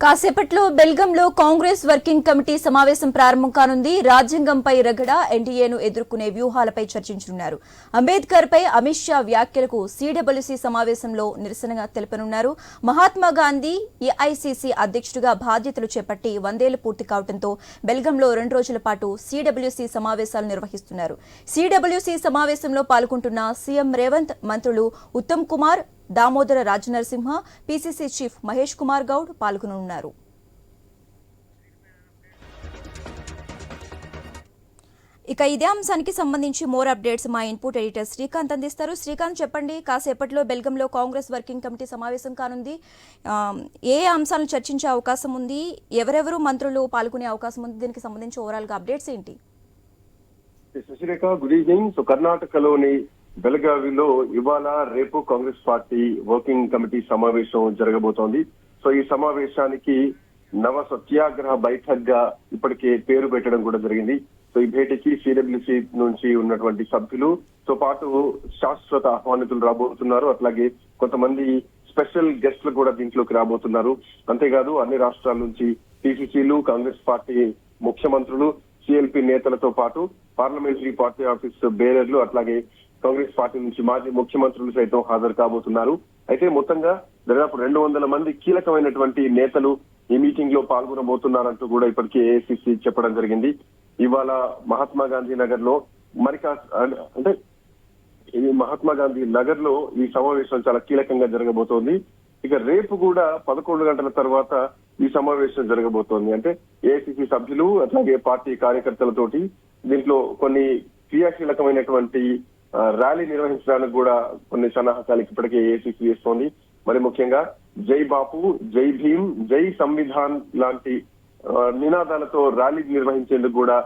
కాసేపట్లో బెల్గంలో Congress working committee సమావేశం ప్రారంభం కానుంది. రాజ్యాంగంపై రగడ, ఎన్డీఏను ఎదుర్కొనే వ్యూహాలపై చర్చించనున్నారు. అంబేద్కర్ పై అమిత్ షా వ్యాఖ్యలకు సిడబ్ల్యూసీ సమావేశంలో నిరసనగా తెలుపనున్నారు. మహాత్మా గాంధీ ఏఐసీసీ అధ్యక్షుడిగా బాధ్యతలు చేపట్టి 100 ఏళ్లు పూర్తి కావడంతో బెల్గంలో 2 రోజుల పాటు సిడబ్ల్యూసీ సమావేశాలు నిర్వహిస్తున్నారు. సిడబ్ల్యూసీ సమావేశంలో పాల్గొంటున్న సీఎం రేవంత్, మంత్రులు ఉత్తమ్ కుమార్, దామోదర రాజనరసింహ, పీసీసీ చీఫ్ మహేష్ కుమార్ గౌడ్ పాల్గొనున్నారు. ఇక ఇదే అంశానికి సంబంధించి మోర్ అప్డేట్స్ మా ఇన్పుట్ ఎడిటర్ శ్రీకాంత్ అందిస్తారు. శ్రీకాంత్, చెప్పండి. కాసేపట్లో బెల్గంలో కాంగ్రెస్ వర్కింగ్ కమిటీ సమావేశం కానుంది. ఏ అంశాలను చర్చించే అవకాశం ఉంది? ఎవరెవరు మంత్రులు పాల్గొనే అవకాశం ఉంది? దీనికి సంబంధించి ఓవరాల్ గా అప్డేట్స్ ఏంటి? Sasirekha, good evening. సో కర్ణాటకలోని బెళగావిలో ఇవాళ రేపు కాంగ్రెస్ పార్టీ వర్కింగ్ కమిటీ సమావేశం జరగబోతోంది. సో ఈ సమావేశానికి నవ సత్యాగ్రహ బైఠక్ గా ఇప్పటికే పేరు పెట్టడం కూడా జరిగింది. సో ఈ భేటీకి సిడబ్ల్యూసీ నుంచి ఉన్నటువంటి సభ్యులతో పాటు శాశ్వత ఆహ్వానితులు రాబోతున్నారు. అట్లాగే కొంతమంది స్పెషల్ గెస్ట్లు కూడా దీంట్లోకి రాబోతున్నారు. అంతేకాదు అన్ని రాష్ట్రాల నుంచి పిసిసిలు, కాంగ్రెస్ పార్టీ ముఖ్యమంత్రులు, సిఎల్పి నేతలతో పాటు పార్లమెంటరీ పార్టీ ఆఫీస్ బేరర్లు, అట్లాగే కాంగ్రెస్ పార్టీ నుంచి మాజీ ముఖ్యమంత్రులు సైతం హాజరు కాబోతున్నారు. అయితే మొత్తంగా దాదాపు 200 మంది కీలకమైనటువంటి నేతలు ఈ మీటింగ్ లో పాల్గొనబోతున్నారంటూ కూడా ఇప్పటికే ఏఐసిసి చెప్పడం జరిగింది. ఇవాళ మహాత్మా గాంధీ నగర్ లో మహాత్మా గాంధీ నగర్ లో ఈ సమావేశం చాలా కీలకంగా జరగబోతోంది. ఇక రేపు కూడా 11 గంటల తర్వాత ఈ సమావేశం జరగబోతోంది. అంటే ఏఐసిసి సభ్యులు అట్లాగే పార్టీ కార్యకర్తలతోటి దీంట్లో కొన్ని క్రియాశీలకమైనటువంటి ర్యాలీ నిర్వహించడానికి కూడా కొన్ని సన్నాహకాలకు ఇప్పటికే ఏఐసిసి చేస్తోంది. మరి ముఖ్యంగా జై బాపు, జై భీమ్, జై సంవిధాన్ లాంటి నినాదాలతో ర్యాలీ నిర్వహించేందుకు కూడా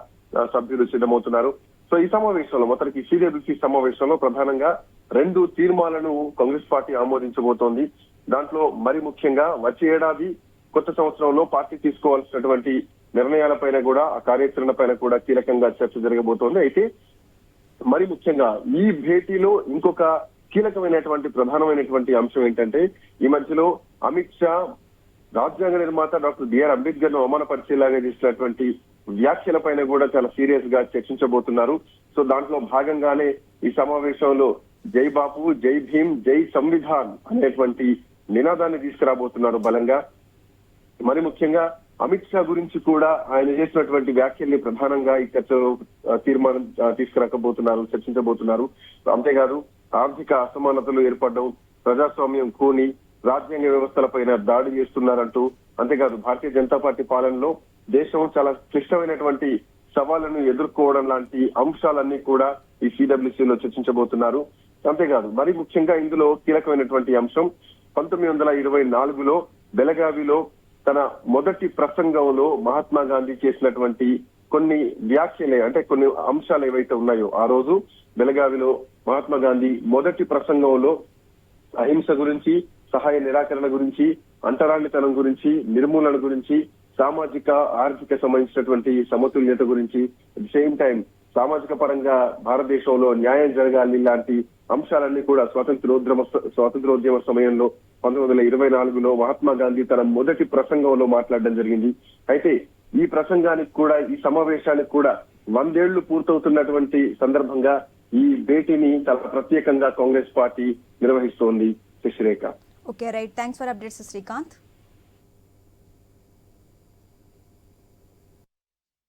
సభ్యులు సిద్ధమవుతున్నారు. సో ఈ సమావేశంలో మొత్తానికి సిడబ్ల్యూసీ సమావేశంలో ప్రధానంగా 2 తీర్మానాలను కాంగ్రెస్ పార్టీ ఆమోదించబోతోంది. దాంట్లో మరి ముఖ్యంగా వచ్చే ఏడాది కొత్త సంవత్సరంలో పార్టీ తీసుకోవాల్సినటువంటి నిర్ణయాలపైన కూడా, ఆ కార్యాచరణ పైన కూడా కీలకంగా చర్చ జరగబోతోంది. అయితే మరి ముఖ్యంగా ఈ భేటీలో ఇంకొక కీలకమైనటువంటి ప్రధానమైనటువంటి అంశం ఏంటంటే, ఈ మధ్యలో అమిత్ షా రాజ్యాంగ నిర్మాత డాక్టర్ బిఆర్ అంబేద్కర్ ను అవమానపరిచేలాగా చేసినటువంటి వ్యాఖ్యల పైన కూడా చాలా సీరియస్ గా చర్చించబోతున్నారు. సో దాంట్లో భాగంగానే ఈ సమావేశంలో జై బాపు, జై భీమ్, జై సంవిధాన్ అనేటువంటి నినాదాన్ని తీసుకురాబోతున్నారు బలంగా. మరి ముఖ్యంగా అమిత్ షా గురించి కూడా ఆయన చేసినటువంటి వ్యాఖ్యల్ని ప్రధానంగా ఈ చర్చలో తీర్మానం తీసుకురాకపోతున్నారు, చర్చించబోతున్నారు. అంతేకాదు ఆర్థిక అసమానతలు ఏర్పడడం, ప్రజాస్వామ్యం కూని, రాజ్యాంగ వ్యవస్థలపైన దాడి చేస్తున్నారంటూ, అంతేకాదు భారతీయ జనతా పార్టీ పాలనలో దేశం చాలా క్లిష్టమైనటువంటి సవాళ్లను ఎదుర్కోవడం లాంటి అంశాలన్నీ కూడా ఈ సిడబ్ల్యూసీలో చర్చించబోతున్నారు. అంతేకాదు మరి ముఖ్యంగా ఇందులో కీలకమైనటువంటి అంశం 1924లో బెళగావిలో తన మొదటి ప్రసంగంలో మహాత్మా గాంధీ చేసినటువంటి కొన్ని వ్యాఖ్యలే, అంటే కొన్ని అంశాలు ఏవైతే ఉన్నాయో, ఆ రోజు బెళగావిలో మహాత్మా గాంధీ మొదటి ప్రసంగంలో అహింస గురించి, సహాయ నిరాకరణ గురించి, అంటరానితనం గురించి, నిర్మూలన గురించి, సామాజిక ఆర్థిక సంబంధించినటువంటి సమతుల్యత గురించి, అట్ ది సేమ్ టైం సామాజిక పరంగా భారతదేశంలో న్యాయం జరగాలి లాంటి అంశాలన్నీ కూడా స్వాతంత్రోద్యమ సమయంలో 1924లో మహాత్మా గాంధీ తన మొదటి ప్రసంగంలో మాట్లాడడం జరిగింది. అయితే ఈ ప్రసంగానికి కూడా, ఈ సమావేశానికి కూడా 100 ఏళ్లు పూర్తవుతున్నటువంటి సందర్భంగా ఈ భేటీని చాలా ప్రత్యేకంగా కాంగ్రెస్ పార్టీ నిర్వహిస్తోంది. Sasirekha. Okay, right. Thanks for updates Srikanth.